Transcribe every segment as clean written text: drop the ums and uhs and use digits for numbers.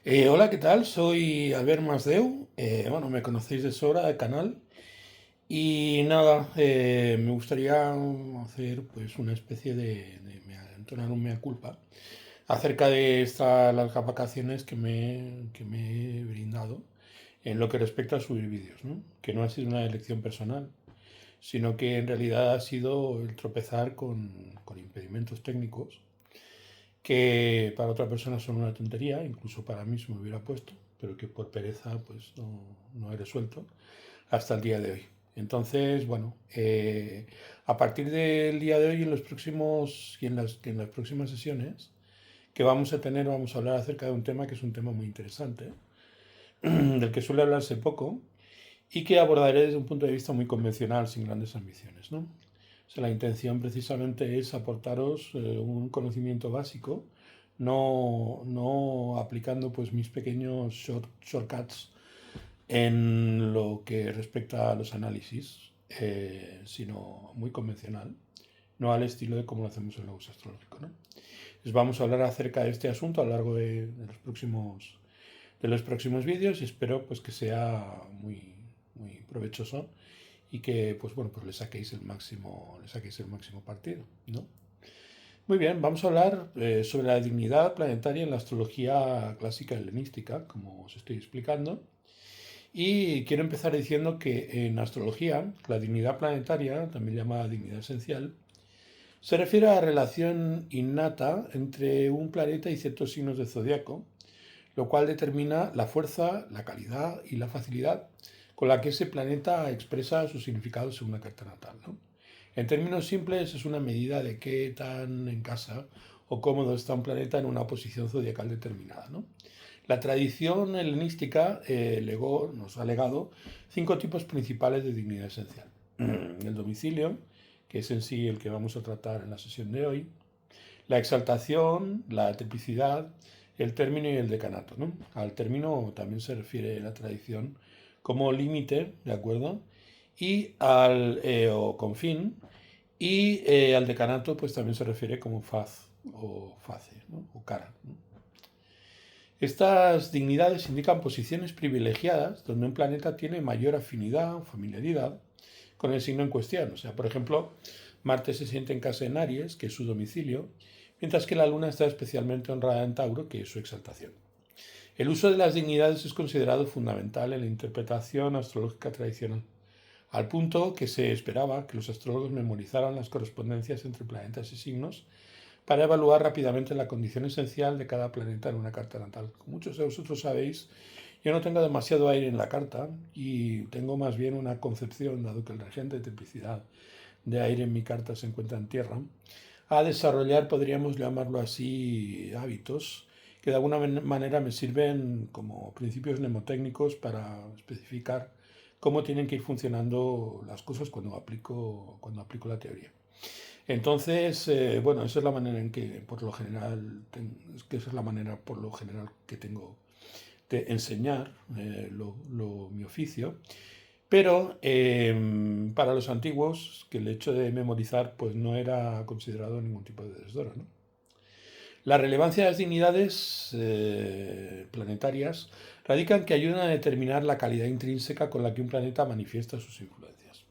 Hola, ¿qué tal? Soy Albert Masdeu. Bueno, me conocéis de sobra del canal. Y nada, me gustaría hacer pues una especie entonar un mea culpa acerca de estas largas vacaciones que me he brindado en lo que respecta a subir vídeos, ¿no? Que no ha sido una elección personal, sino que en realidad ha sido el tropezar con impedimentos técnicos que para otra persona son una tontería, incluso para mí se me hubiera puesto, pero que por pereza pues no he resuelto hasta el día de hoy. Entonces, bueno, a partir del día de hoy en los próximos y en las próximas sesiones que vamos a tener, vamos a hablar acerca de un tema que es un tema muy interesante, del que suele hablarse poco y que abordaré desde un punto de vista muy convencional, sin grandes ambiciones, ¿no? O sea, la intención precisamente es aportaros un conocimiento básico, no aplicando pues mis pequeños shortcuts en lo que respecta a los análisis, sino muy convencional, no al estilo de cómo lo hacemos en el uso astrológico, ¿no? Entonces vamos a hablar acerca de este asunto a lo largo de los próximos vídeos y espero pues que sea muy provechoso y que pues bueno pues le saquéis el máximo partido, ¿no? Muy bien, vamos a hablar sobre la dignidad planetaria en la astrología clásica helenística, como os estoy explicando. Y quiero empezar diciendo que en astrología, la dignidad planetaria, también llamada dignidad esencial, se refiere a la relación innata entre un planeta y ciertos signos del zodiaco, lo cual determina la fuerza, la calidad y la facilidad con la que ese planeta expresa su significado según la carta natal, ¿no? En términos simples, es una medida de qué tan en casa o cómodo está un planeta en una posición zodiacal determinada, ¿no? La tradición helenística nos ha legado 5 tipos principales de dignidad esencial. El domicilio, que es en sí el que vamos a tratar en la sesión de hoy, la exaltación, la tipicidad, el término y el decanato, ¿no? Al término también se refiere la tradición como límite, ¿de acuerdo? Y o confín, y al decanato pues también se refiere como faz o face, ¿no? O cara, ¿no? Estas dignidades indican posiciones privilegiadas donde un planeta tiene mayor afinidad o familiaridad con el signo en cuestión. O sea, por ejemplo, Marte se siente en casa en Aries, que es su domicilio, mientras que la Luna está especialmente honrada en Tauro, que es su exaltación. El uso de las dignidades es considerado fundamental en la interpretación astrológica tradicional, al punto que se esperaba que los astrólogos memorizaran las correspondencias entre planetas y signos para evaluar rápidamente la condición esencial de cada planeta en una carta natal. Como muchos de vosotros sabéis, yo no tengo demasiado aire en la carta y tengo más bien una concepción, dado que el regente de tipicidad de aire en mi carta se encuentra en tierra, a desarrollar, podríamos llamarlo así, hábitos que de alguna manera me sirven como principios mnemotécnicos para especificar cómo tienen que ir funcionando las cosas cuando aplico la teoría. Entonces, bueno, esa es la manera en que, por lo general, esa es la manera por lo general que tengo de enseñar mi oficio. Pero para los antiguos, que el hecho de memorizar pues no era considerado ningún tipo de desdoro, ¿no? La relevancia de las dignidades planetarias radica en que ayudan a determinar la calidad intrínseca con la que un planeta manifiesta sus influencias.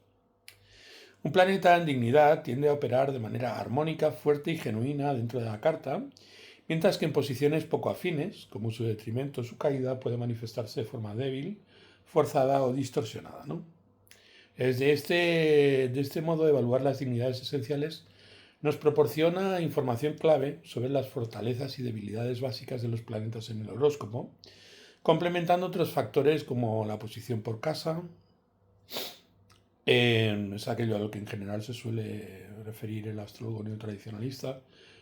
Un planeta en dignidad tiende a operar de manera armónica, fuerte y genuina dentro de la carta, mientras que en posiciones poco afines, como su detrimento o su caída, puede manifestarse de forma débil, forzada o distorsionada, ¿no? De este modo de evaluar las dignidades esenciales nos proporciona información clave sobre las fortalezas y debilidades básicas de los planetas en el horóscopo, complementando otros factores como la posición por casa, es aquello a lo que en general se suele referir el astrólogo neotradicionalista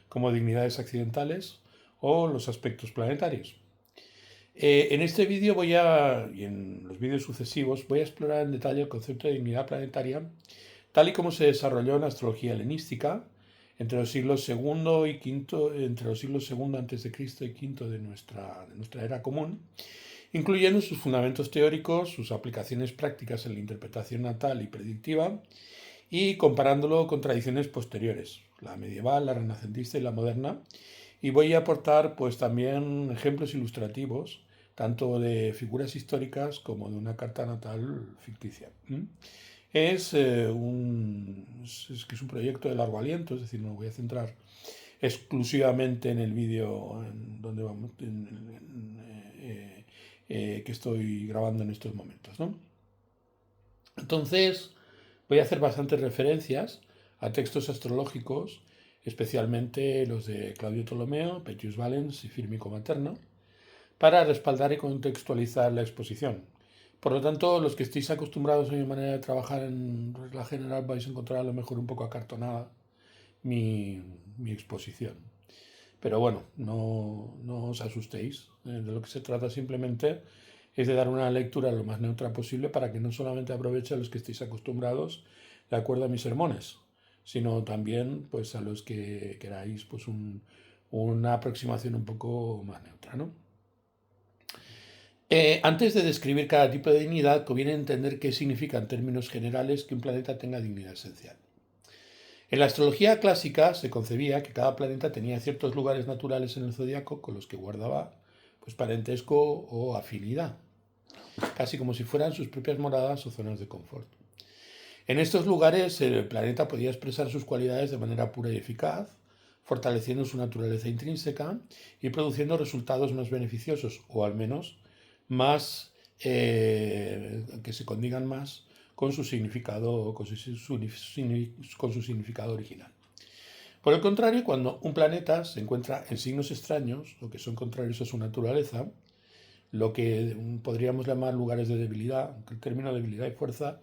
como dignidades accidentales o los aspectos planetarios. En este vídeo y en los vídeos sucesivos voy a explorar en detalle el concepto de dignidad planetaria tal y como se desarrolló en la astrología helenística entre los siglos segundo y quinto, entre los siglos segundo antes de Cristo y quinto de nuestra era común, incluyendo sus fundamentos teóricos, sus aplicaciones prácticas en la interpretación natal y predictiva, y comparándolo con tradiciones posteriores, la medieval, la renacentista y la moderna, Y voy a aportar pues también ejemplos ilustrativos, tanto de figuras históricas como de una carta natal ficticia. Que es un proyecto de largo aliento, es decir, no voy a centrar exclusivamente en el vídeo en donde vamos, que estoy grabando en estos momentos, ¿no? Entonces, voy a hacer bastantes referencias a textos astrológicos, especialmente los de Claudio Ptolomeo, Petius Valens y Firmico Materno, para respaldar y contextualizar la exposición. Por lo tanto, los que estéis acostumbrados a mi manera de trabajar en regla general vais a encontrar a lo mejor un poco acartonada mi exposición. Pero bueno, no os asustéis. De lo que se trata simplemente es de dar una lectura lo más neutra posible para que no solamente aproveche a los que estéis acostumbrados de acuerdo a mis sermones, sino también pues a los que queráis pues una aproximación un poco más neutra, ¿no? Antes de describir cada tipo de dignidad, conviene entender qué significa en términos generales que un planeta tenga dignidad esencial. En la astrología clásica se concebía que cada planeta tenía ciertos lugares naturales en el zodiaco con los que guardaba pues, parentesco o afinidad, casi como si fueran sus propias moradas o zonas de confort. En estos lugares el planeta podía expresar sus cualidades de manera pura y eficaz, fortaleciendo su naturaleza intrínseca y produciendo resultados más beneficiosos, o al menos más que se condigan más con su significado, con su significado original. Por el contrario, cuando un planeta se encuentra en signos extraños, o que son contrarios a su naturaleza, lo que podríamos llamar lugares de debilidad, aunque el término debilidad y fuerza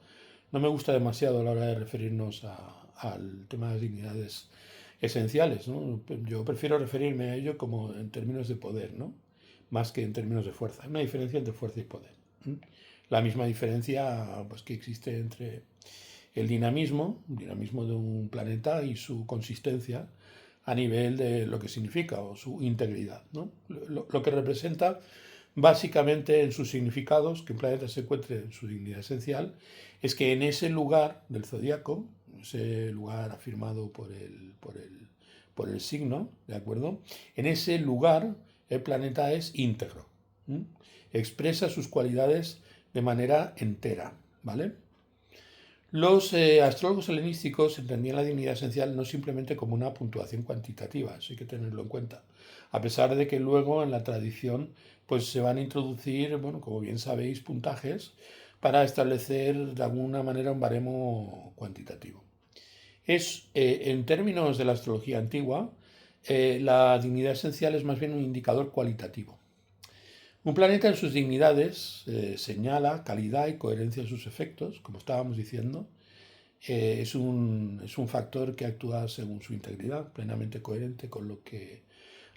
no me gusta demasiado a la hora de referirnos al tema de las dignidades esenciales, ¿no? Yo prefiero referirme a ello como en términos de poder, ¿no? Más que en términos de fuerza. Hay una diferencia entre fuerza y poder. La misma diferencia pues, que existe entre el dinamismo de un planeta y su consistencia a nivel de lo que significa o su integridad, ¿no? Lo que representa básicamente en sus significados, que un planeta se encuentre en su dignidad esencial, es que en ese lugar del zodiaco, ese lugar afirmado por el signo, ¿de acuerdo? En ese lugar el planeta es íntegro, ¿m? Expresa sus cualidades de manera entera, ¿vale? Los astrólogos helenísticos entendían la dignidad esencial no simplemente como una puntuación cuantitativa, eso hay que tenerlo en cuenta, a pesar de que luego en la tradición pues se van a introducir, bueno, como bien sabéis, puntajes para establecer de alguna manera un baremo cuantitativo. En términos de la astrología antigua, la dignidad esencial es más bien un indicador cualitativo. Un planeta en sus dignidades señala calidad y coherencia en sus efectos, como estábamos diciendo. Es un factor que actúa según su integridad, plenamente coherente con lo que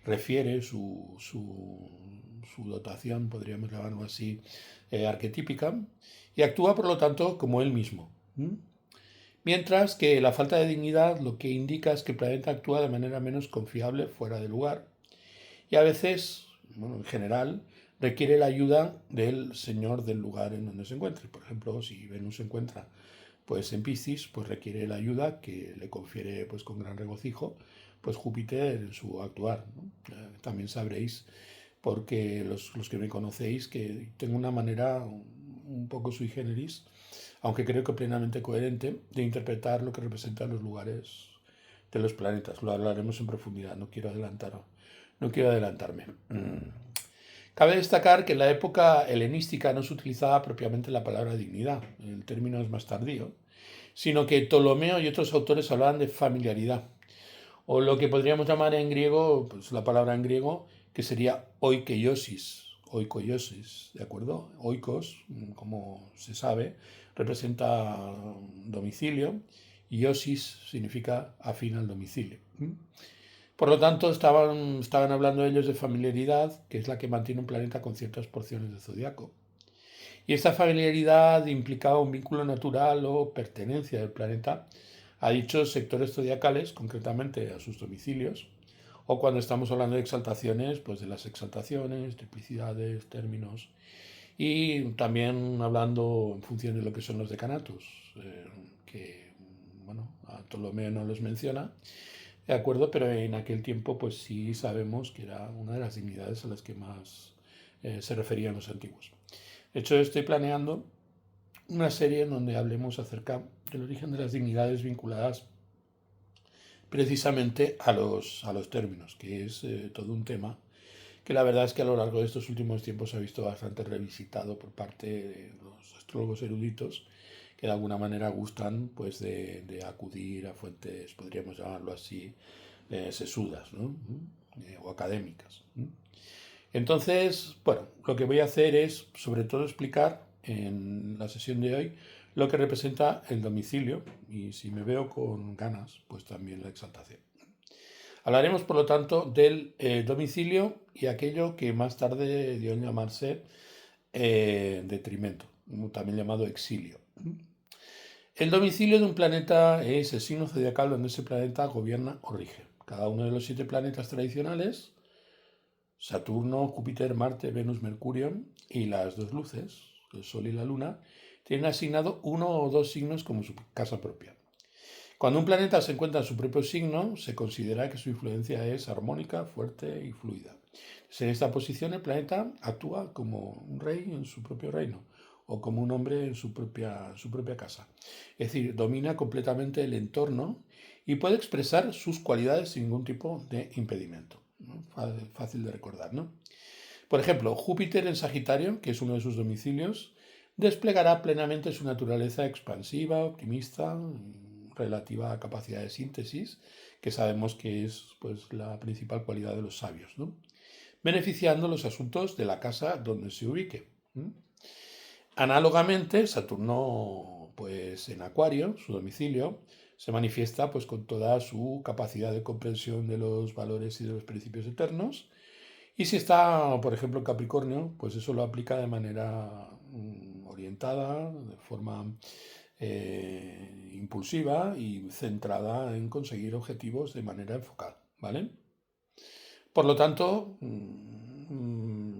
refiere su dotación, podríamos llamarlo así, arquetípica, y actúa por lo tanto como él mismo. Mientras que la falta de dignidad lo que indica es que el planeta actúa de manera menos confiable fuera de lugar y a veces, bueno, en general, requiere la ayuda del señor del lugar en donde se encuentre. Por ejemplo, si Venus se encuentra pues en Piscis, pues requiere la ayuda que le confiere pues con gran regocijo pues Júpiter en su actuar, ¿no? También sabréis, porque los que me conocéis, que tengo una manera un poco sui generis, aunque creo que plenamente coherente, de interpretar lo que representan los lugares de los planetas. Lo hablaremos en profundidad, no quiero adelantarme. Cabe destacar que en la época helenística no se utilizaba propiamente la palabra dignidad, el término es más tardío, sino que Ptolomeo y otros autores hablaban de familiaridad, o lo que podríamos llamar en griego, pues la palabra en griego, que sería oikoiosis, ¿de acuerdo? Oikos, como se sabe, representa domicilio, y osis significa afín al domicilio. Por lo tanto, estaban hablando ellos de familiaridad, que es la que mantiene un planeta con ciertas porciones de zodiaco. Y esta familiaridad implicaba un vínculo natural o pertenencia del planeta a dichos sectores zodiacales, concretamente a sus domicilios, o cuando estamos hablando de exaltaciones, pues de las exaltaciones, triplicidades, términos, y también hablando en función de lo que son los decanatos, que, bueno, a Ptolomeo no los menciona, ¿de acuerdo? Pero en aquel tiempo, pues sí sabemos que era una de las dignidades a las que más se referían los antiguos. De hecho, estoy planeando una serie en donde hablemos acerca del origen de las dignidades vinculadas precisamente a los términos, que es todo un tema que la verdad es que a lo largo de estos últimos tiempos se ha visto bastante revisitado por parte de los astrólogos eruditos que de alguna manera gustan pues de acudir a fuentes, podríamos llamarlo así, sesudas, ¿no? O académicas. Entonces, bueno, lo que voy a hacer es sobre todo explicar en la sesión de hoy lo que representa el domicilio y si me veo con ganas, pues también la exaltación. Hablaremos, por lo tanto, del domicilio y aquello que más tarde dio en llamarse detrimento, también llamado exilio. El domicilio de un planeta es el signo zodiacal donde ese planeta gobierna o rige. Cada uno de los 7 planetas tradicionales, Saturno, Júpiter, Marte, Venus, Mercurio y las 2 luces, el Sol y la Luna, tienen asignado 1 o 2 signos como su casa propia. Cuando un planeta se encuentra en su propio signo, se considera que su influencia es armónica, fuerte y fluida. En esta posición el planeta actúa como un rey en su propio reino o como un hombre en su propia casa. Es decir, domina completamente el entorno y puede expresar sus cualidades sin ningún tipo de impedimento, ¿no? Fácil de recordar, ¿no? Por ejemplo, Júpiter en Sagitario, que es uno de sus domicilios, desplegará plenamente su naturaleza expansiva, optimista, relativa a capacidad de síntesis, que sabemos que es pues, la principal cualidad de los sabios, ¿no? Beneficiando los asuntos de la casa donde se ubique. Análogamente, Saturno, pues en Acuario, su domicilio, se manifiesta pues con toda su capacidad de comprensión de los valores y de los principios eternos. Y si está, por ejemplo, en Capricornio, pues eso lo aplica de manera orientada, de forma impulsiva y centrada en conseguir objetivos de manera enfocada, ¿vale? Por lo tanto,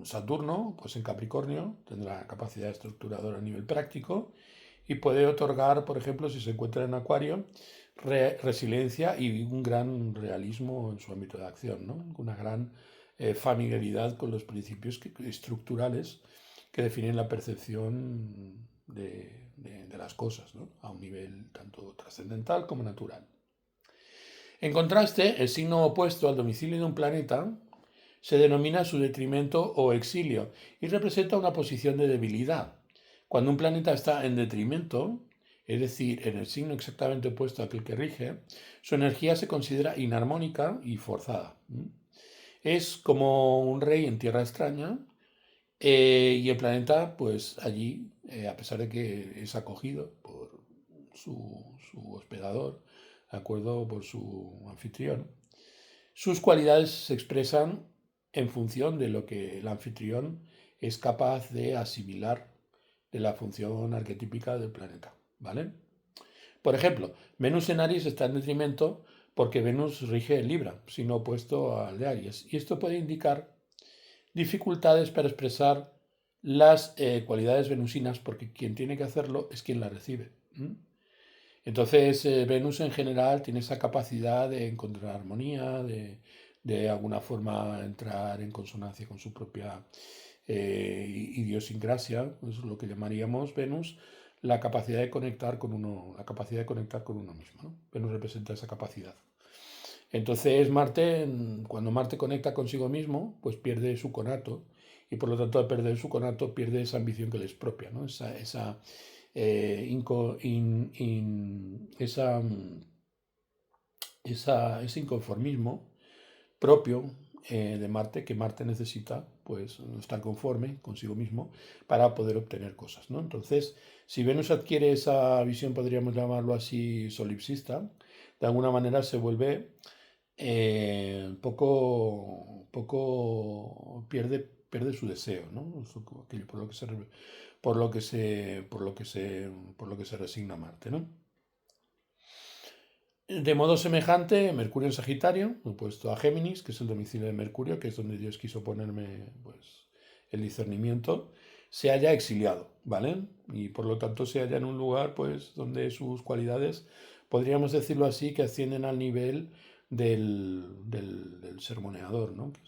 Saturno, pues en Capricornio, tendrá capacidad estructuradora a nivel práctico y puede otorgar, por ejemplo, si se encuentra en Acuario, resiliencia y un gran realismo en su ámbito de acción, ¿no? Una gran familiaridad con los principios estructurales que definen la percepción de las cosas, ¿no? A un nivel tanto trascendental como natural. En contraste, el signo opuesto al domicilio de un planeta se denomina su detrimento o exilio y representa una posición de debilidad. Cuando un planeta está en detrimento, es decir, en el signo exactamente opuesto a aquel que rige, su energía se considera inarmónica y forzada. Es como un rey en tierra extraña y el planeta, pues allí, a pesar de que es acogido por su hospedador, de acuerdo, por su anfitrión, sus cualidades se expresan en función de lo que el anfitrión es capaz de asimilar de la función arquetípica del planeta, ¿vale? Por ejemplo, Venus en Aries está en detrimento porque Venus rige en Libra, sino opuesto al de Aries. Y esto puede indicar dificultades para expresar las cualidades venusinas porque quien tiene que hacerlo es quien la recibe. Entonces, Venus en general tiene esa capacidad de encontrar armonía, de alguna forma entrar en consonancia con su propia idiosincrasia, es lo que llamaríamos Venus, la capacidad de conectar con uno, la capacidad de conectar con uno mismo, ¿no? Venus representa esa capacidad. Entonces, Marte, cuando Marte conecta consigo mismo, pues pierde su conato, y por lo tanto, al perder su conato, pierde esa ambición que le es propia, ¿no? Ese inconformismo propio de Marte, que Marte necesita pues estar conforme consigo mismo para poder obtener cosas, ¿no? Entonces, si Venus adquiere esa visión, podríamos llamarlo así, solipsista, de alguna manera se vuelve pierde su deseo, ¿no? Por lo que se resigna a Marte, ¿no? De modo semejante, Mercurio en Sagitario, opuesto a Géminis, que es el domicilio de Mercurio, que es donde Dios quiso ponerme pues, el discernimiento, se haya exiliado, ¿vale? Y por lo tanto se halla en un lugar pues, donde sus cualidades, podríamos decirlo así, que ascienden al nivel del sermoneador, ¿no? Que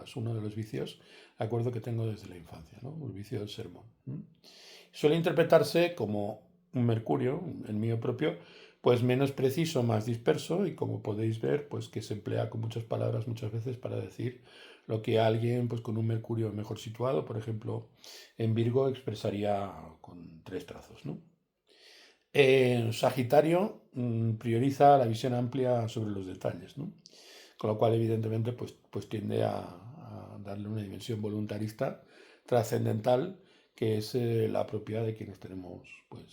es uno de los vicios, de acuerdo, que tengo desde la infancia, ¿no? El vicio del sermón. Suele interpretarse como un mercurio, el mío propio, pues menos preciso, más disperso, y como podéis ver, pues que se emplea con muchas palabras muchas veces para decir lo que alguien pues con un mercurio mejor situado, por ejemplo, en Virgo expresaría con 3 trazos, ¿no? Sagitario prioriza la visión amplia sobre los detalles, ¿no? Con lo cual, evidentemente, pues tiende a darle una dimensión voluntarista trascendental, que es la propiedad de quienes tenemos pues,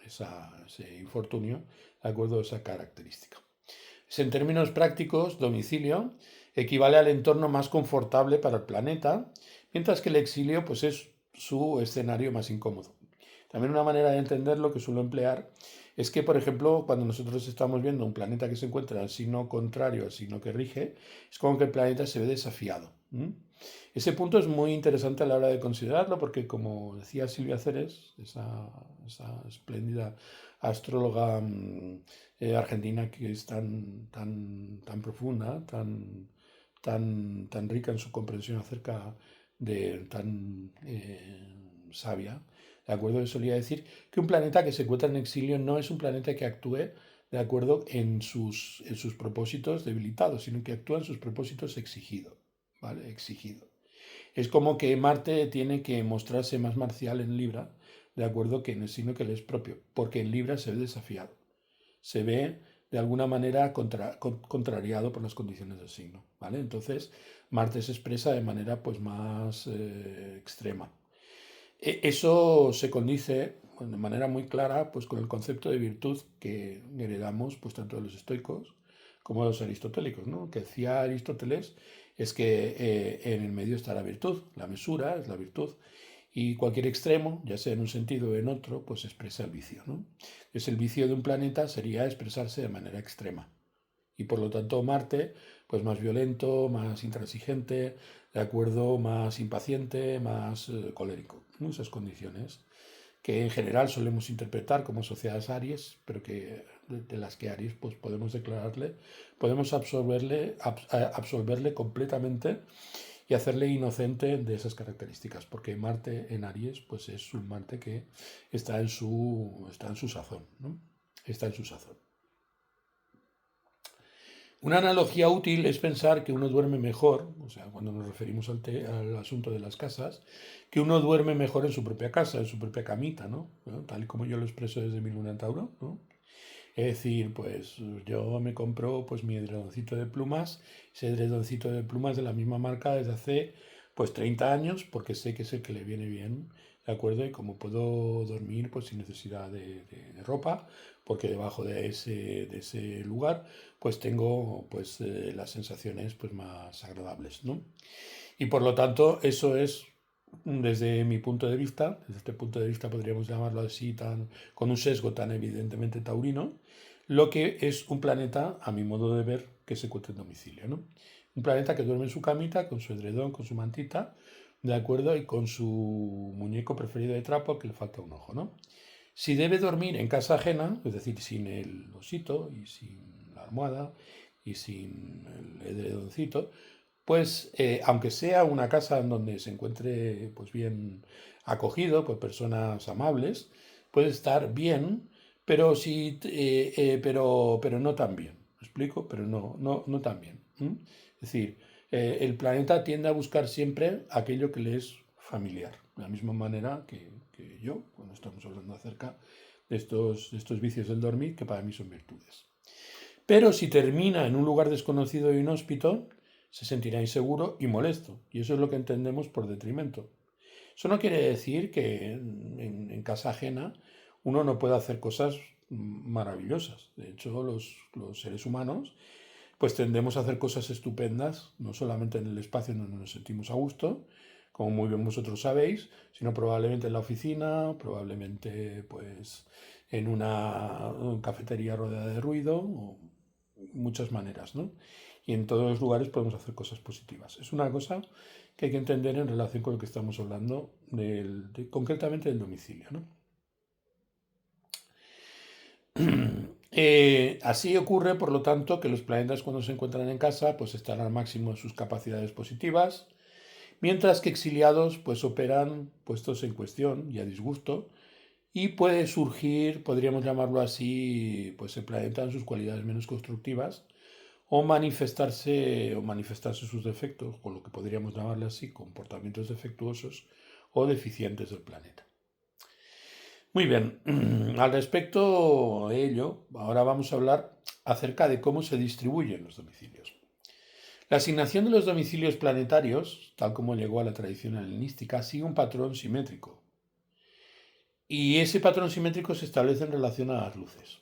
ese infortunio, de acuerdo a esa característica. En términos prácticos, domicilio equivale al entorno más confortable para el planeta, mientras que el exilio pues, es su escenario más incómodo. También una manera de entenderlo que suelo emplear es que, por ejemplo, cuando nosotros estamos viendo un planeta que se encuentra al signo contrario al signo que rige, es como que el planeta se ve desafiado. Ese punto es muy interesante a la hora de considerarlo porque, como decía Silvia Ceres, esa espléndida astróloga argentina que es tan profunda, tan rica en su comprensión acerca de tan sabia, ¿de acuerdo? Solía decir que un planeta que se encuentra en exilio no es un planeta que actúe de acuerdo en sus propósitos debilitados, sino que actúa en sus propósitos exigido, ¿vale? Exigido. Es como que Marte tiene que mostrarse más marcial en Libra, de acuerdo, que en el signo que le es propio, porque en Libra se ve desafiado, se ve de alguna manera contrariado por las condiciones del signo, ¿vale? Entonces Marte se expresa de manera pues más extrema. Eso se condice de manera muy clara pues, con el concepto de virtud que heredamos pues, tanto de los estoicos como de los aristotélicos, ¿no? Que decía Aristóteles es que en el medio está la virtud, la mesura es la virtud, y cualquier extremo, ya sea en un sentido o en otro, pues expresa el vicio, ¿no? Entonces el vicio de un planeta sería expresarse de manera extrema. Y por lo tanto Marte, pues más violento, más intransigente, de acuerdo, más impaciente, más colérico, ¿no? Esas condiciones que en general solemos interpretar como sociedades Aries, pero que de las que Aries pues podemos declararle, podemos absolverle completamente y hacerle inocente de esas características, porque Marte en Aries pues es un Marte que está en su sazón, ¿no? Está en su sazón. Una analogía útil es pensar que uno duerme mejor, o sea, cuando nos referimos al asunto de las casas, que uno duerme mejor en su propia casa, en su propia camita, ¿no? ¿No? Tal y como yo lo expreso desde mi luna en Tauro, ¿no? Es decir, pues yo me compro pues mi edredoncito de plumas, ese edredoncito de plumas de la misma marca desde hace pues 30 años, porque sé que es el que le viene bien, ¿de acuerdo? Y como puedo dormir pues sin necesidad de ropa, porque debajo de ese lugar pues tengo pues las sensaciones pues más agradables, ¿no? Y por lo tanto eso es desde mi punto de vista, desde este punto de vista podríamos llamarlo así, con un sesgo tan evidentemente taurino, lo que es un planeta, a mi modo de ver, que se encuentra en domicilio, ¿no? Un planeta que duerme en su camita, con su edredón, con su mantita, ¿de acuerdo? Y con su muñeco preferido de trapo, al que le falta un ojo, ¿no? Si debe dormir en casa ajena, es decir, sin el osito y sin la almohada y sin el edredoncito, pues aunque sea una casa en donde se encuentre pues bien acogido por personas amables, puede estar bien, pero pero no tan bien. ¿Me explico? Pero no tan bien. Es decir, el planeta tiende a buscar siempre aquello que le es familiar, de la misma manera que yo, cuando estamos hablando acerca de estos vicios del dormir, que para mí son virtudes. Pero si termina en un lugar desconocido e inhóspito, se sentirá inseguro y molesto. Y eso es lo que entendemos por detrimento. Eso no quiere decir que en casa ajena uno no pueda hacer cosas maravillosas. De hecho, los seres humanos pues tendemos a hacer cosas estupendas, no solamente en el espacio en donde nos sentimos a gusto, como muy bien vosotros sabéis, sino probablemente en la oficina, probablemente pues en una cafetería rodeada de ruido, o muchas maneras, ¿no? Y en todos los lugares podemos hacer cosas positivas. Es una cosa que hay que entender en relación con lo que estamos hablando, concretamente del domicilio, ¿no? Así ocurre, por lo tanto, que los planetas cuando se encuentran en casa pues están al máximo de sus capacidades positivas, mientras que exiliados pues operan puestos en cuestión y a disgusto, y puede surgir, podríamos llamarlo así, pues el planeta en sus cualidades menos constructivas, o manifestarse sus defectos, con lo que podríamos llamarle así, comportamientos defectuosos o deficientes del planeta. Muy bien, al respecto de ello, ahora vamos a hablar acerca de cómo se distribuyen los domicilios. La asignación de los domicilios planetarios, tal como llegó a la tradición helenística, sigue un patrón simétrico. Y ese patrón simétrico se establece en relación a las luces.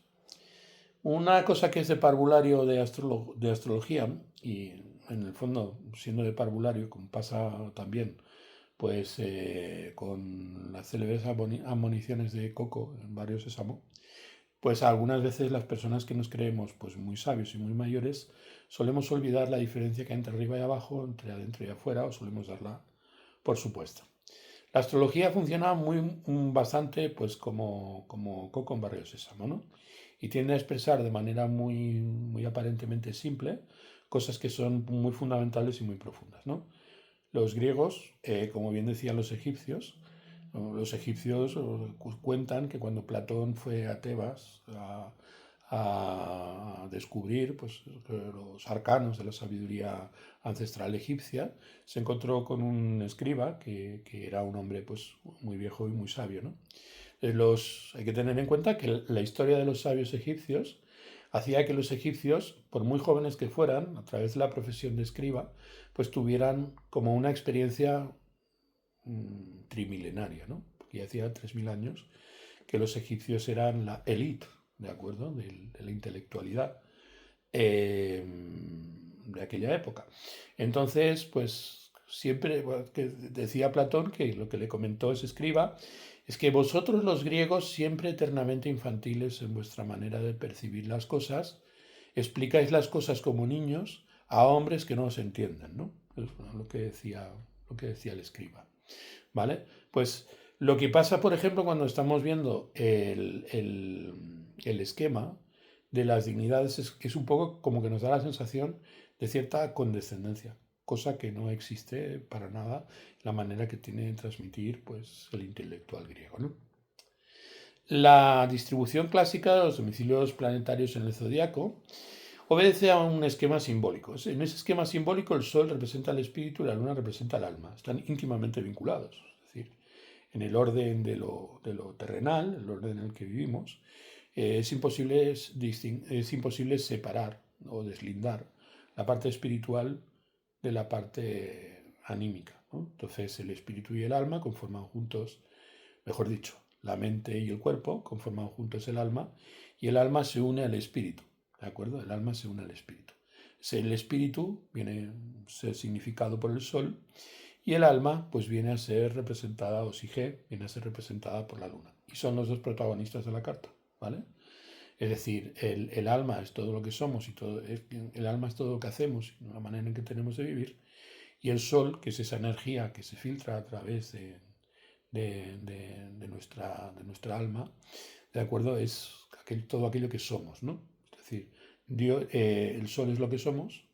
Una cosa que es de parvulario de astrología, y en el fondo, siendo de parvulario, como pasa también pues con las célebres admoniciones de Coco en Barrio Sésamo, pues algunas veces las personas que nos creemos pues muy sabios y muy mayores solemos olvidar la diferencia que hay entre arriba y abajo, entre adentro y afuera, o solemos darla por supuesta. La astrología funciona bastante pues como Coco en Barrio Sésamo, ¿no? Y tiende a expresar de manera muy aparentemente simple cosas que son muy fundamentales y muy profundas, ¿no? Los griegos, como bien decían los egipcios, ¿no? Los egipcios cuentan que cuando Platón fue a Tebas a descubrir pues, los arcanos de la sabiduría ancestral egipcia, se encontró con un escriba que era un hombre pues, muy viejo y muy sabio, ¿no? Hay que tener en cuenta que la historia de los sabios egipcios hacía que los egipcios, por muy jóvenes que fueran, a través de la profesión de escriba, pues tuvieran como una experiencia trimilenaria, ¿no? Porque ya hacía 3000 años que los egipcios eran la élite, ¿de acuerdo? De la intelectualidad de aquella época. Entonces, pues siempre que decía Platón que lo que le comentó ese escriba es que vosotros los griegos, siempre eternamente infantiles en vuestra manera de percibir las cosas, explicáis las cosas como niños a hombres que no os entienden, ¿no? Es lo que decía el escriba, ¿vale? Pues lo que pasa, por ejemplo, cuando estamos viendo el esquema de las dignidades es un poco como que nos da la sensación de cierta condescendencia, cosa que no existe para nada en la manera que tiene de transmitir pues, el intelectual griego, ¿no? La distribución clásica de los domicilios planetarios en el zodiaco obedece a un esquema simbólico. En ese esquema simbólico el Sol representa el espíritu y la Luna representa el alma. Están íntimamente vinculados. Es decir, en el orden de lo terrenal, el orden en el que vivimos, es imposible separar o deslindar la parte espiritual de la parte anímica, ¿no? Entonces el espíritu y el alma conforman juntos, mejor dicho, la mente y el cuerpo conforman juntos el alma, y el alma se une al espíritu, ¿de acuerdo? El alma se une al espíritu. El espíritu viene a ser significado por el sol, y el alma pues viene a ser representada, o Sige, viene a ser representada por la luna. Y son los dos protagonistas de la carta, ¿vale? Es decir, el alma es todo lo que somos, el alma es todo lo que hacemos, la manera en que tenemos de vivir, y el sol, que es esa energía que se filtra a través de nuestra alma, ¿de acuerdo? Es todo aquello que somos, ¿no? Es decir, el sol es lo que somos,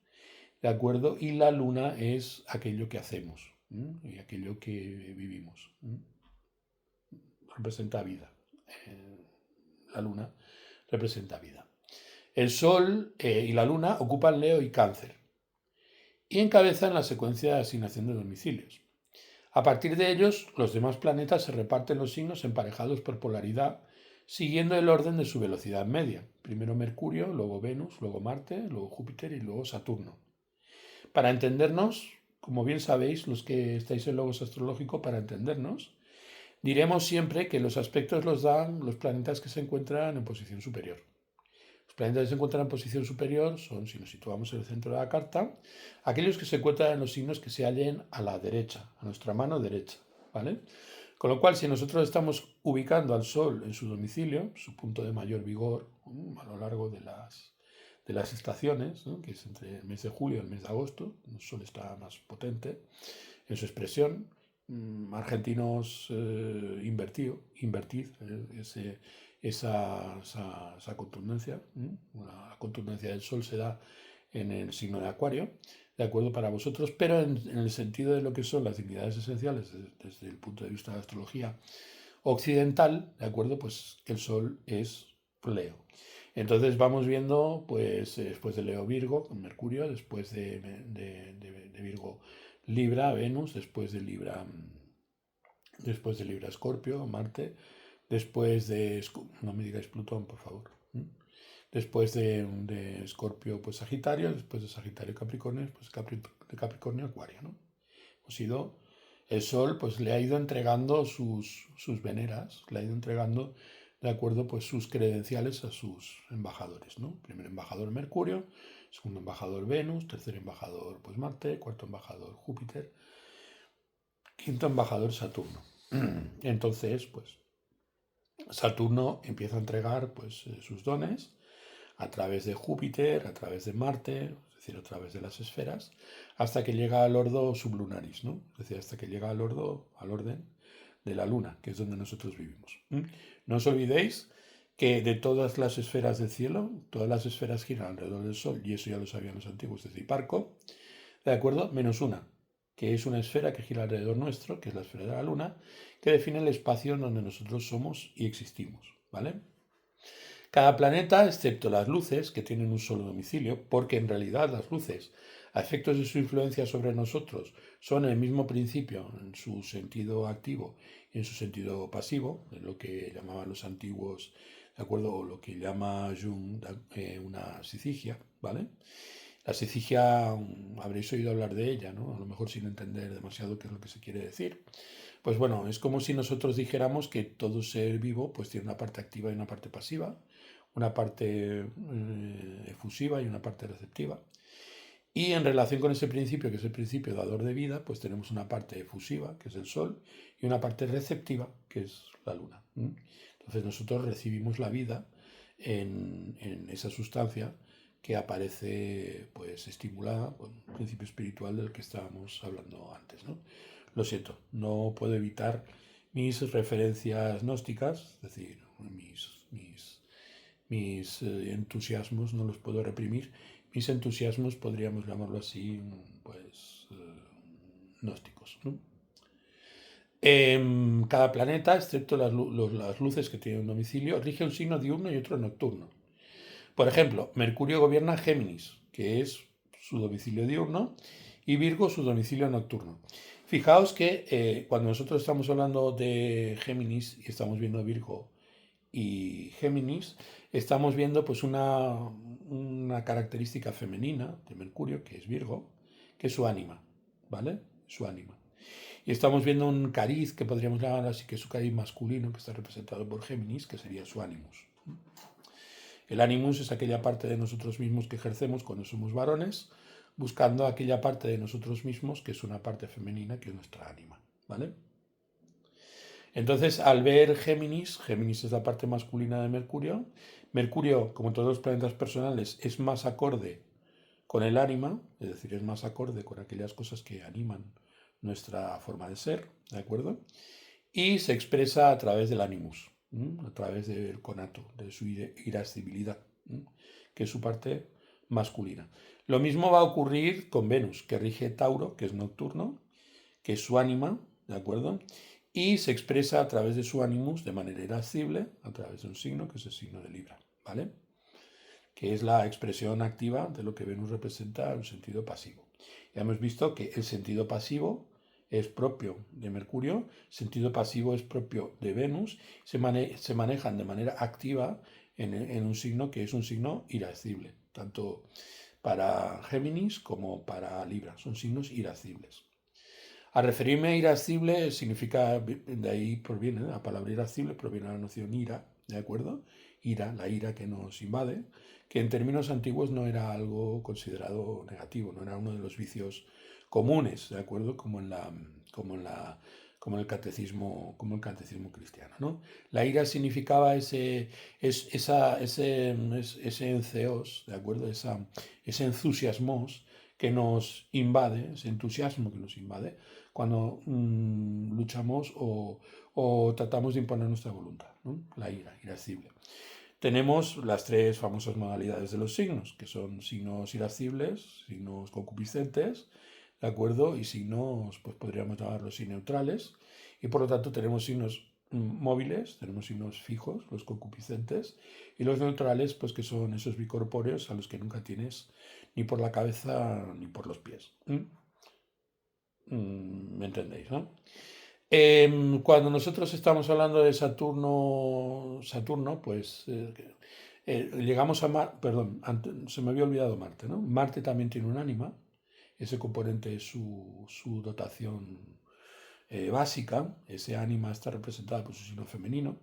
¿de acuerdo? Y la luna es aquello que hacemos, ¿m? Y aquello que vivimos. ¿M? Representa vida. La luna representa vida. El sol y la luna ocupan Leo y Cáncer y encabezan la secuencia de asignación de domicilios. A partir de ellos, los demás planetas se reparten los signos emparejados por polaridad, siguiendo el orden de su velocidad media. Primero Mercurio, luego Venus, luego Marte, luego Júpiter y luego Saturno. Para entendernos, como bien sabéis, los que estáis en Logos Astrológico, para entendernos, diremos siempre que los aspectos los dan los planetas que se encuentran en posición superior. Los planetas que se encuentran en posición superior son, si nos situamos en el centro de la carta, aquellos que se encuentran en los signos que se hallen a la derecha, a nuestra mano derecha, ¿vale? Con lo cual, si nosotros estamos ubicando al Sol en su domicilio, su punto de mayor vigor, a lo largo de las estaciones, ¿no? Que es entre el mes de julio y el mes de agosto, el Sol está más potente en su expresión. Argentinos, invertid esa contundencia. La contundencia del Sol se da en el signo de Acuario, ¿de acuerdo? Para vosotros, pero en el sentido de lo que son las dignidades esenciales desde el punto de vista de la astrología occidental, ¿de acuerdo? Pues el Sol es Leo. Entonces vamos viendo, pues después de Leo Virgo, con Mercurio, después de Virgo Libra, Venus, después de Libra Escorpio, Marte, después de, no me digáis Plutón, por favor. Después de Escorpio, pues Sagitario, después de Sagitario Capricornio, pues de Capricornio Acuario, ¿no? Hemos ido, el Sol pues le ha ido entregando sus veneras, le ha ido entregando de acuerdo pues sus credenciales a sus embajadores, ¿no? Primer embajador Mercurio, segundo embajador Venus, tercer embajador pues Marte, cuarto embajador Júpiter, quinto embajador Saturno. Entonces pues Saturno empieza a entregar pues sus dones a través de Júpiter, a través de Marte, es decir, a través de las esferas, hasta que llega al ordo sublunaris, ¿no? Es decir, hasta que llega al orden de la Luna, que es donde nosotros vivimos. No os olvidéis que de todas las esferas del cielo, todas las esferas giran alrededor del Sol, y eso ya lo sabían los antiguos desde Hiparco, ¿de acuerdo? Menos una, que es una esfera que gira alrededor nuestro, que es la esfera de la Luna, que define el espacio en donde nosotros somos y existimos, ¿vale? Cada planeta, excepto las luces, que tienen un solo domicilio, porque en realidad las luces, a efectos de su influencia sobre nosotros, son el mismo principio en su sentido activo y en su sentido pasivo, en lo que llamaban los antiguos, ¿de acuerdo? O lo que llama Jung una sicigia, ¿vale? La sicigia, habréis oído hablar de ella, ¿no? A lo mejor sin entender demasiado qué es lo que se quiere decir. Pues bueno, es como si nosotros dijéramos que todo ser vivo pues tiene una parte activa y una parte pasiva, una parte efusiva y una parte receptiva. Y en relación con ese principio, que es el principio dador de vida, pues tenemos una parte efusiva, que es el Sol, y una parte receptiva, que es la Luna. Entonces nosotros recibimos la vida en esa sustancia que aparece pues estimulada por un principio espiritual del que estábamos hablando antes, ¿no? Lo siento, no puedo evitar mis referencias gnósticas, es decir, mis entusiasmos no los puedo reprimir. Mis entusiasmos podríamos llamarlo así, pues gnósticos, ¿no? Cada planeta, excepto las luces que tienen un domicilio, rige un signo diurno y otro nocturno. Por ejemplo, Mercurio gobierna Géminis, que es su domicilio diurno, y Virgo su domicilio nocturno. Fijaos que cuando nosotros estamos hablando de Géminis y estamos viendo Virgo y Géminis, estamos viendo pues una característica femenina de Mercurio, que es Virgo, que es su ánima, ¿vale? Su ánima. Y estamos viendo un cariz, que podríamos llamar así, que es su cariz masculino, que está representado por Géminis, que sería su animus. El animus es aquella parte de nosotros mismos que ejercemos cuando somos varones, buscando aquella parte de nosotros mismos que es una parte femenina, que es nuestra ánima, ¿vale? Entonces, al ver Géminis, Géminis es la parte masculina de Mercurio. Mercurio, como todos los planetas personales, es más acorde con el ánima, es decir, es más acorde con aquellas cosas que animan nuestra forma de ser, ¿de acuerdo? Y se expresa a través del animus, a través del conato, de su irascibilidad, que es su parte masculina. Lo mismo va a ocurrir con Venus, que rige Tauro, que es nocturno, que es su ánima, ¿de acuerdo? Y se expresa a través de su animus de manera irascible, a través de un signo, que es el signo de Libra, ¿vale? Que es la expresión activa de lo que Venus representa en un sentido pasivo. Ya hemos visto que el sentido pasivo es propio de Mercurio, el sentido pasivo es propio de Venus, se manejan de manera activa en un signo que es un signo irascible, tanto para Géminis como para Libra, son signos irascibles. Al referirme a irascible significa, de ahí proviene, la palabra irascible proviene de la noción ira, ¿de acuerdo? Ira, la ira que nos invade, que en términos antiguos no era algo considerado negativo, no era uno de los vicios comunes, ¿de acuerdo? Como el catecismo cristiano, ¿no? La ira significaba ese enceos, ¿de acuerdo? Ese entusiasmos que nos invade, ese entusiasmo que nos invade, cuando luchamos o tratamos de imponer nuestra voluntad, ¿no? La ira, irascible. Tenemos las tres famosas modalidades de los signos, que son signos irascibles, signos concupiscentes, ¿de acuerdo? Y signos, pues podríamos llamarlos neutrales. Y por lo tanto tenemos signos móviles, tenemos signos fijos, los concupiscentes, y los neutrales, pues que son esos bicorpóreos a los que nunca tienes ni por la cabeza ni por los pies. ¿Me entendéis, no? Cuando nosotros estamos hablando de Saturno, pues llegamos a Marte, perdón, se me había olvidado Marte, ¿no? Marte también tiene un ánima, ese componente es su dotación básica, ese ánima está representado por su signo femenino,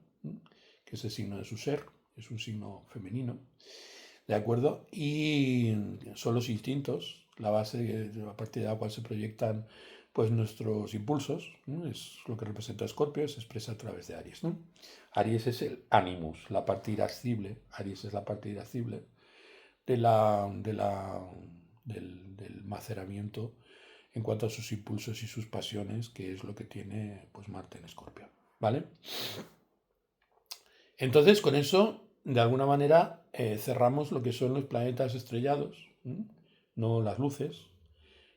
que es el signo de su ser, es un signo femenino, ¿de acuerdo? Y son los instintos, la base a partir de la cual se proyectan pues nuestros impulsos, ¿no? Es lo que representa Escorpio, se expresa a través de Aries, ¿no? Aries es el animus, la parte irascible, Aries es la parte irascible del maceramiento en cuanto a sus impulsos y sus pasiones, que es lo que tiene pues Marte en Escorpio, ¿vale? Entonces, con eso, de alguna manera, cerramos lo que son los planetas estrellados, no las luces,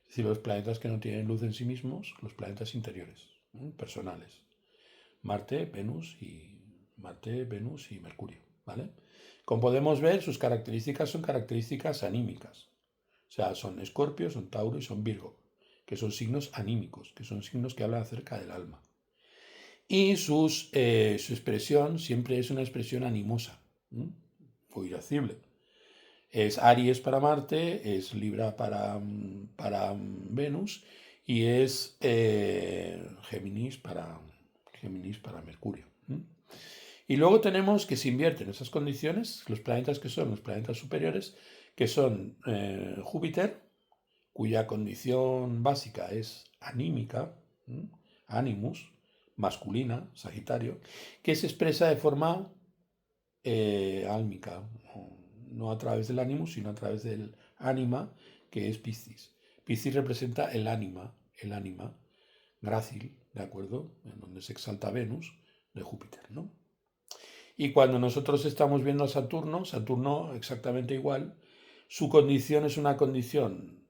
es decir, los planetas que no tienen luz en sí mismos, los planetas interiores, personales. Marte, Venus y Mercurio, ¿vale? Como podemos ver, sus características son características anímicas. O sea, son Escorpio, son Tauro y son Virgo, que son signos anímicos, que son signos que hablan acerca del alma. Y su expresión siempre es una expresión animosa, o irascible. Es Aries para Marte, es Libra para Venus y es Géminis para Mercurio. Y luego tenemos que se invierten esas condiciones, los planetas que son los planetas superiores, que son Júpiter, cuya condición básica es anímica, animus, masculina, Sagitario, que se expresa de forma álmica, no a través del animus, sino a través del ánima, que es Piscis. Piscis representa el ánima grácil, ¿de acuerdo? En donde se exalta Venus de Júpiter, ¿no? Y cuando nosotros estamos viendo a Saturno exactamente igual, su condición es una condición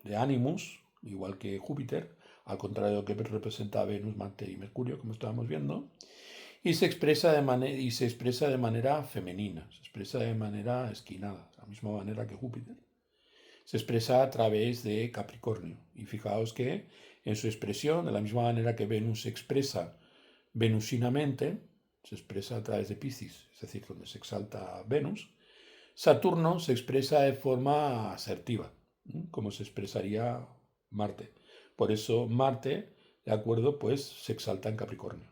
de animus, igual que Júpiter, al contrario de lo que representa Venus, Marte y Mercurio, como estábamos viendo, y se expresa de manera femenina, se expresa de manera esquinada, de la misma manera que Júpiter. Se expresa a través de Capricornio. Y fijaos que en su expresión, de la misma manera que Venus se expresa venusinamente, se expresa a través de Piscis, es decir, donde se exalta Venus, Saturno se expresa de forma asertiva, como se expresaría Marte. Por eso Marte, de acuerdo, pues se exalta en Capricornio.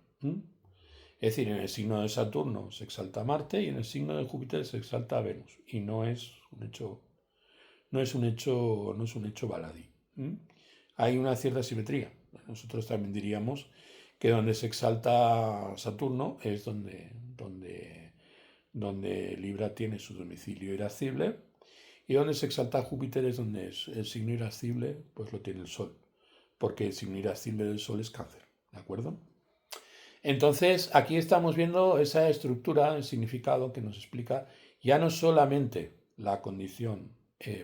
Es decir, en el signo de Saturno se exalta Marte y en el signo de Júpiter se exalta Venus. Y no es un hecho baladí. Hay una cierta simetría. Nosotros también diríamos que donde se exalta Saturno es donde Libra tiene su domicilio irascible, y donde se exalta Júpiter es donde el signo irascible pues lo tiene el Sol, porque el signo irascible del Sol es Cáncer, ¿de acuerdo? Entonces, aquí estamos viendo esa estructura, el significado que nos explica ya no solamente la condición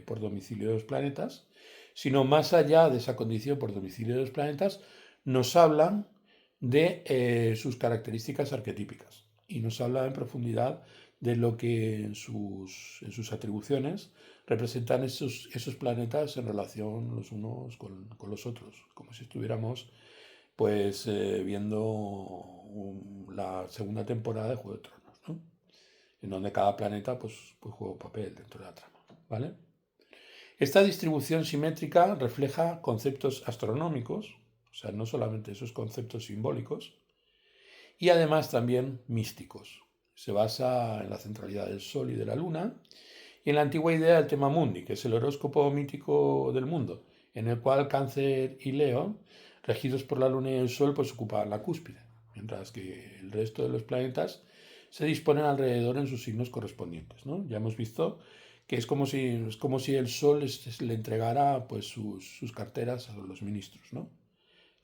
por domicilio de los planetas, sino más allá de esa condición por domicilio de los planetas, nos hablan de sus características arquetípicas y nos habla en profundidad de lo que en sus atribuciones representan esos planetas en relación los unos con los otros, como si estuviéramos pues viendo la segunda temporada de Juego de Tronos, ¿no? En donde cada planeta pues juega un papel dentro de la trama, ¿vale? Esta distribución simétrica refleja conceptos astronómicos, o sea, no solamente esos conceptos simbólicos, y además también místicos. Se basa en la centralidad del Sol y de la Luna y en la antigua idea del tema mundi, que es el horóscopo mítico del mundo, en el cual Cáncer y Leo, regidos por la Luna y el Sol, pues ocupaban la cúspide, mientras que el resto de los planetas se disponen alrededor en sus signos correspondientes, ¿no? Ya hemos visto que es como si el Sol le entregara pues sus carteras a los ministros, ¿no?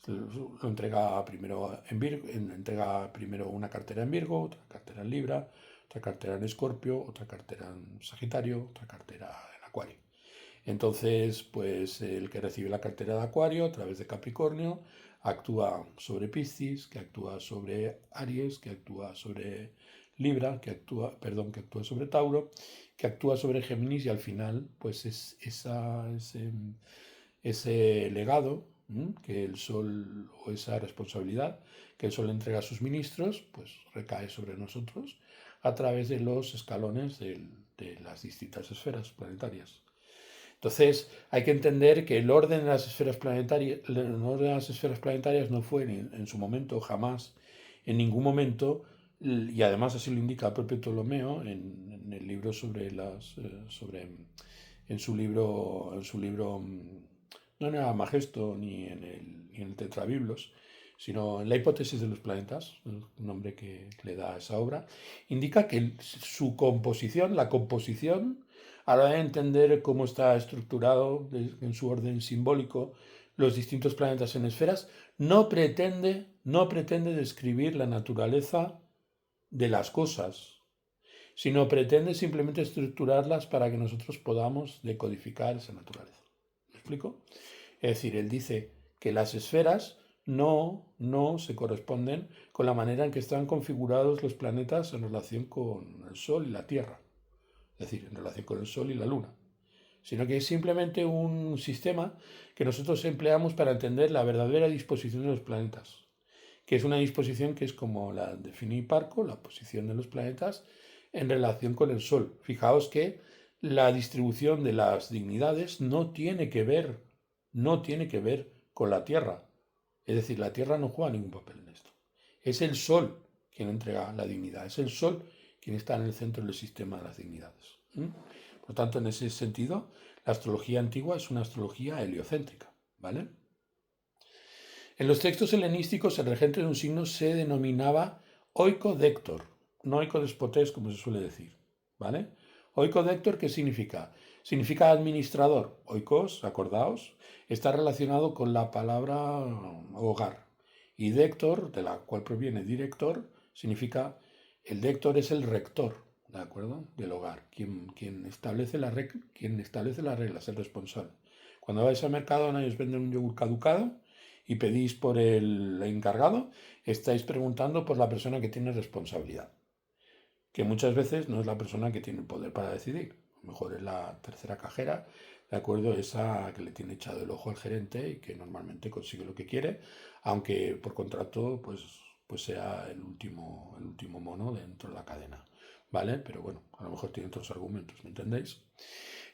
Lo entrega primero entrega primero una cartera en Virgo, otra cartera en Libra, otra cartera en Escorpio, otra cartera en Sagitario, otra cartera en Acuario. Entonces, pues el que recibe la cartera de Acuario a través de Capricornio actúa sobre Piscis, que actúa sobre Aries, que actúa sobre Libra, que actúa sobre Tauro, que actúa sobre Géminis y al final, pues es ese legado que el Sol, o esa responsabilidad que el Sol entrega a sus ministros, pues recae sobre nosotros a través de los escalones de las distintas esferas planetarias. Entonces, hay que entender que el orden de las esferas planetarias, no fue en su momento, jamás, en ningún momento, y además así lo indica el propio Ptolomeo en el libro en su libro, no en el Magesto ni en el Tetrabiblos, sino en la hipótesis de los planetas, el nombre que le da a esa obra, indica que su composición, la composición, a la hora de entender cómo está estructurado en su orden simbólico los distintos planetas en esferas, no pretende describir la naturaleza de las cosas, sino pretende simplemente estructurarlas para que nosotros podamos decodificar esa naturaleza. ¿Me explico? Es decir, él dice que las esferas no se corresponden con la manera en que están configurados los planetas en relación con el Sol y la Tierra, es decir, en relación con el Sol y la Luna, sino que es simplemente un sistema que nosotros empleamos para entender la verdadera disposición de los planetas, que es una disposición que es como la define Hipparco, la posición de los planetas en relación con el Sol. Fijaos que la distribución de las dignidades no tiene que ver con la Tierra. Es decir, la Tierra no juega ningún papel en esto. Es el Sol quien entrega la dignidad, es el Sol quien está en el centro del sistema de las dignidades. Por tanto, en ese sentido, la astrología antigua es una astrología heliocéntrica, ¿vale? En los textos helenísticos, el regente de un signo se denominaba oikodéctor, no oikodespotés, como se suele decir, ¿vale? Oikodéctor, ¿qué significa? Significa administrador. Oikos, acordaos, está relacionado con la palabra hogar. Y déctor, de la cual proviene director, significa, el déctor es el rector, ¿de acuerdo? Del hogar, quien establece las reglas, el responsable. Cuando vais al mercado, nadie os vende un yogur caducado y pedís por el encargado, estáis preguntando por la persona que tiene responsabilidad, que muchas veces no es la persona que tiene el poder para decidir. A lo mejor es la tercera cajera, de acuerdo, esa que le tiene echado el ojo al gerente y que normalmente consigue lo que quiere, aunque por contrato pues sea el último mono dentro de la cadena, ¿vale? Pero bueno, a lo mejor tiene otros argumentos, ¿me entendéis?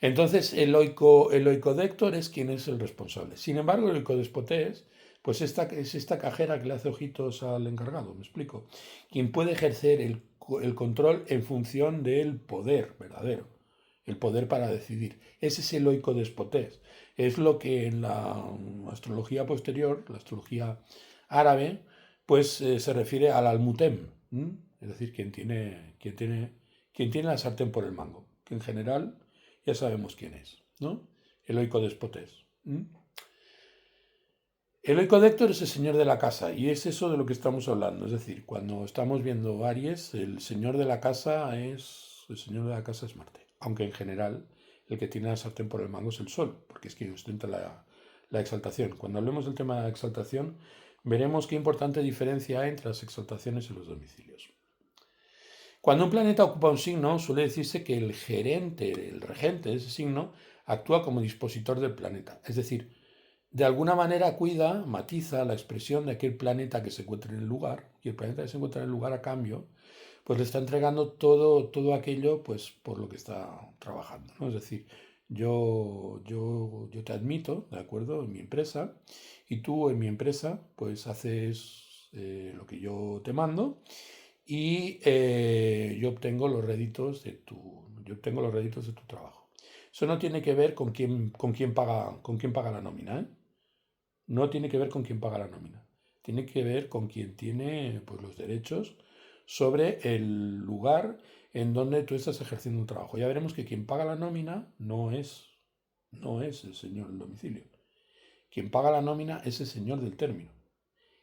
Entonces, el oicodéctor es quien es el responsable. Sin embargo, el oicodespotés, pues es esta cajera que le hace ojitos al encargado, ¿me explico? Quien puede ejercer el control en función del poder verdadero, el poder para decidir. Ese es el oicodespotés. Es lo que en la astrología posterior, la astrología árabe, pues se refiere al almutem, es decir, quien tiene la sartén por el mango, que en general ya sabemos quién es, ¿no? El oicodespotés. El oicodéctor es el señor de la casa y es eso de lo que estamos hablando. Es decir, cuando estamos viendo Aries, el señor de la casa es Marte. Aunque en general el que tiene la sartén por el mango es el Sol, porque es quien ostenta la exaltación. Cuando hablemos del tema de la exaltación, veremos qué importante diferencia hay entre las exaltaciones y los domicilios. Cuando un planeta ocupa un signo, suele decirse que el regente de ese signo, actúa como dispositor del planeta. Es decir, de alguna manera matiza la expresión de aquel planeta que se encuentra en el lugar, y el planeta que se encuentra en el lugar a cambio, pues le está entregando todo aquello pues, por lo que está trabajando, ¿no? Es decir, yo te admito, ¿de acuerdo?, en mi empresa, y tú en mi empresa pues haces lo que yo te mando, y yo obtengo los réditos de tu trabajo. Eso no tiene que ver con quién paga la nómina, ¿eh? No tiene que ver con quién paga la nómina. Tiene que ver con quien tiene pues, los derechos sobre el lugar en donde tú estás ejerciendo un trabajo. Ya veremos que quien paga la nómina no es el señor del domicilio. Quien paga la nómina es el señor del término.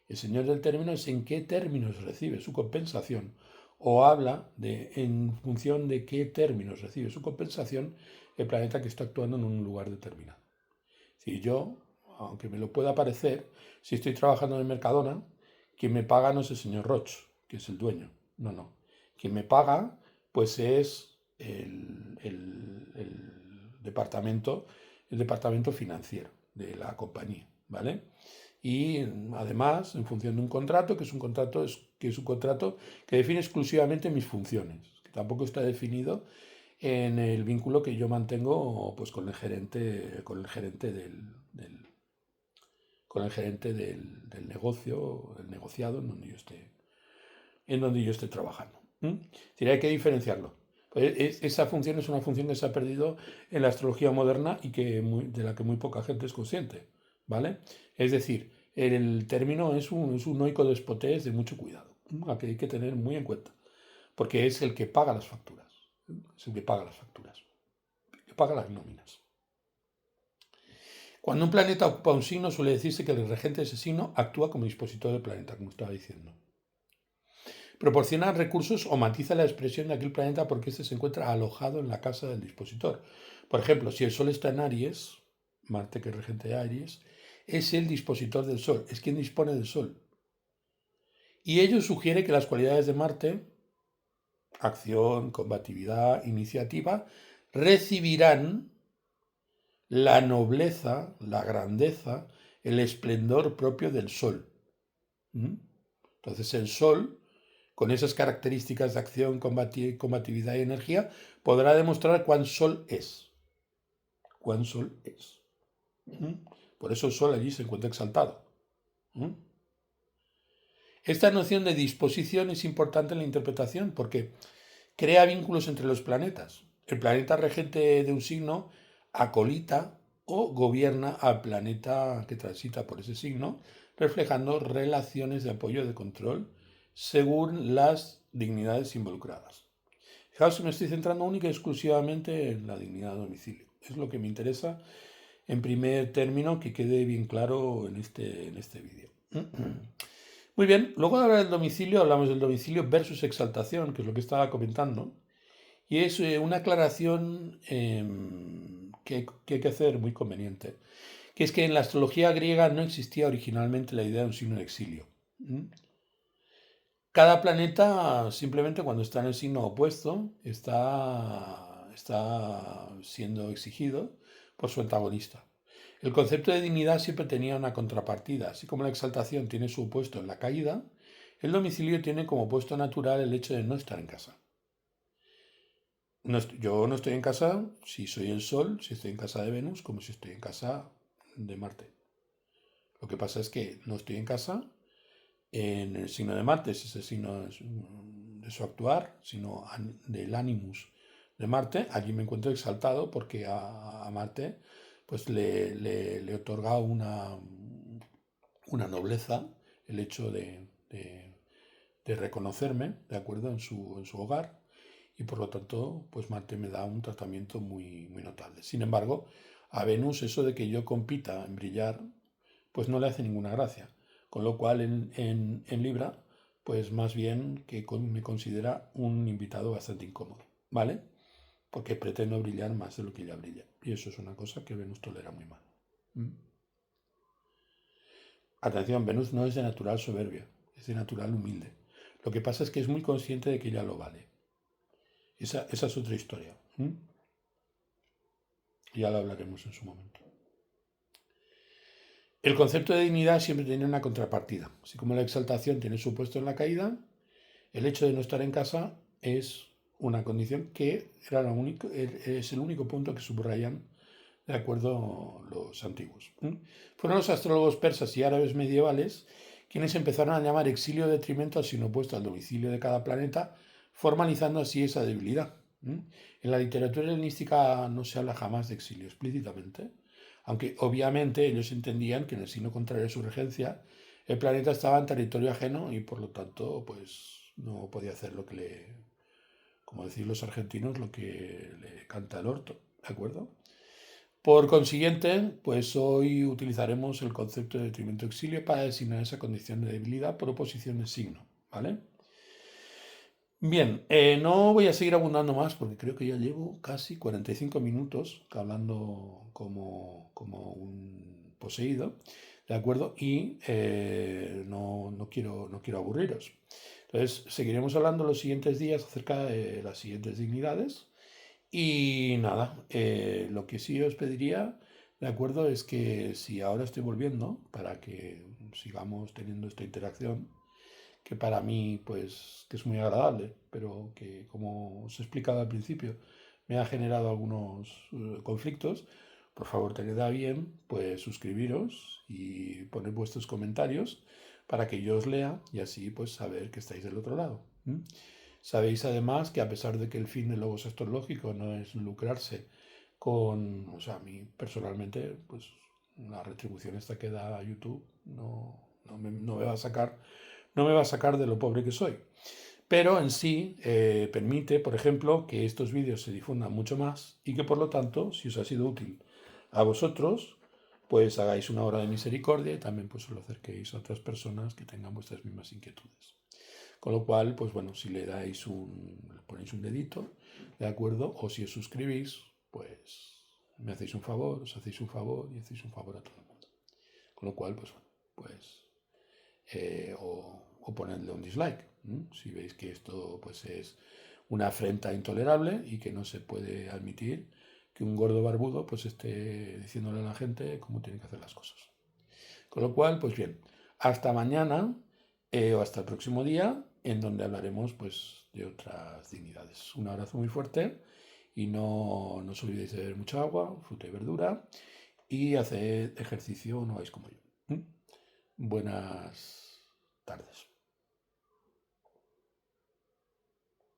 El señor del término es en qué términos recibe su compensación o habla de en función de qué términos recibe su compensación el planeta que está actuando en un lugar determinado. Si yo, aunque me lo pueda parecer, si estoy trabajando en Mercadona, quien me paga no es el señor Roch, que es el dueño. No, no. Quien me paga, pues es el departamento financiero de la compañía, ¿vale? Y además, en función de un contrato, que es un contrato que define exclusivamente mis funciones, que tampoco está definido en el vínculo que yo mantengo pues con el gerente del negocio, el negociado en donde yo esté trabajando. Hay que diferenciarlo. Pues esa función es una función que se ha perdido en la astrología moderna y de la que muy poca gente es consciente, ¿vale? Es decir, el término es un oikodespotés de mucho cuidado, que hay que tener muy en cuenta, porque es el que paga las facturas, es el que paga las facturas, el que paga las nóminas. Cuando un planeta ocupa un signo, suele decirse que el regente de ese signo actúa como dispositor del planeta, como estaba diciendo. Proporciona recursos o matiza la expresión de aquel planeta porque éste se encuentra alojado en la casa del dispositor. Por ejemplo, si el Sol está en Aries, Marte, que es regente de Aries, es el dispositor del Sol, es quien dispone del Sol. Y ello sugiere que las cualidades de Marte, acción, combatividad, iniciativa, recibirán la nobleza, la grandeza, el esplendor propio del Sol. Entonces el Sol, con esas características de acción, combatividad y energía, podrá demostrar cuán Sol es. Cuán Sol es. Por eso el Sol allí se encuentra exaltado. Esta noción de disposición es importante en la interpretación porque crea vínculos entre los planetas. El planeta regente de un signo acolita o gobierna al planeta que transita por ese signo, reflejando relaciones de apoyo de control según las dignidades involucradas. Fijaos que me estoy centrando única y exclusivamente en la dignidad de domicilio. Es lo que me interesa en primer término que quede bien claro en este vídeo. Muy bien, luego de hablar del domicilio, hablamos del domicilio versus exaltación, que es lo que estaba comentando. Y es una aclaración que hay que hacer muy conveniente, que es que en la astrología griega no existía originalmente la idea de un signo de exilio. Cada planeta, simplemente cuando está en el signo opuesto, está siendo exigido por su antagonista. El concepto de dignidad siempre tenía una contrapartida. Así como la exaltación tiene su opuesto en la caída, el domicilio tiene como opuesto natural el hecho de no estar en casa. Yo no estoy en casa si soy el Sol, si estoy en casa de Venus, como si estoy en casa de Marte. Lo que pasa es que no estoy en casa en el signo de Marte, es ese signo de su actuar, sino del animus de Marte. Allí me encuentro exaltado porque a Marte pues le otorga una nobleza el hecho de reconocerme, ¿de acuerdo?, en su hogar. Y por lo tanto, pues Marte me da un tratamiento muy, muy notable. Sin embargo, a Venus eso de que yo compita en brillar, pues no le hace ninguna gracia. Con lo cual en Libra, pues más bien que me considera un invitado bastante incómodo, ¿vale? Porque pretendo brillar más de lo que ella brilla. Y eso es una cosa que Venus tolera muy mal. Atención, Venus no es de natural soberbia, es de natural humilde. Lo que pasa es que es muy consciente de que ella lo vale. Esa es otra historia. Ya lo hablaremos en su momento. El concepto de dignidad siempre tiene una contrapartida. Así como la exaltación tiene su puesto en la caída, el hecho de no estar en casa es una condición que es el único punto que subrayan de acuerdo los antiguos. Fueron los astrólogos persas y árabes medievales quienes empezaron a llamar exilio de detrimento al signo opuesto al domicilio de cada planeta, formalizando así esa debilidad. En la literatura helenística no se habla jamás de exilio explícitamente, aunque obviamente ellos entendían que en el signo contrario de su regencia el planeta estaba en territorio ajeno y por lo tanto pues no podía hacer lo que como decís los argentinos, lo que le canta el orto, ¿de acuerdo? Por consiguiente, pues hoy utilizaremos el concepto de detrimento exilio para designar esa condición de debilidad por oposición de signo, ¿vale? Bien, no voy a seguir abundando más porque creo que ya llevo casi 45 minutos hablando como un poseído, ¿de acuerdo? Y no quiero aburriros. Entonces, seguiremos hablando los siguientes días acerca de las siguientes dignidades. Y nada, lo que sí os pediría, ¿de acuerdo? Es que si ahora estoy volviendo, para que sigamos teniendo esta interacción, que para mí, pues, que es muy agradable, pero que, como os he explicado al principio, me ha generado algunos conflictos, por favor, tened a bien, pues, suscribiros y poner vuestros comentarios para que yo os lea y así, pues, saber que estáis del otro lado. Sabéis además que a pesar de que el fin del Logos Astrológico no es lucrarse con, o sea, a mí personalmente, pues la retribución esta que da YouTube no me va a sacar, no me va a sacar de lo pobre que soy. Pero en sí permite, por ejemplo, que estos vídeos se difundan mucho más y que por lo tanto, si os ha sido útil a vosotros, pues hagáis una obra de misericordia y también pues lo acerquéis a otras personas que tengan vuestras mismas inquietudes. Con lo cual, pues bueno, si le ponéis un dedito, ¿de acuerdo? O si os suscribís, pues me hacéis un favor, os hacéis un favor y hacéis un favor a todo el mundo. Con lo cual, pues bueno, pues o ponedle un dislike, si veis que esto pues es una afrenta intolerable y que no se puede admitir que un gordo barbudo pues esté diciéndole a la gente cómo tiene que hacer las cosas. Con lo cual, pues bien, hasta mañana o hasta el próximo día, en donde hablaremos pues de otras dignidades. Un abrazo muy fuerte y no os olvidéis de beber mucha agua, fruta y verdura y haced ejercicio, no hagáis como yo. Buenas tardes.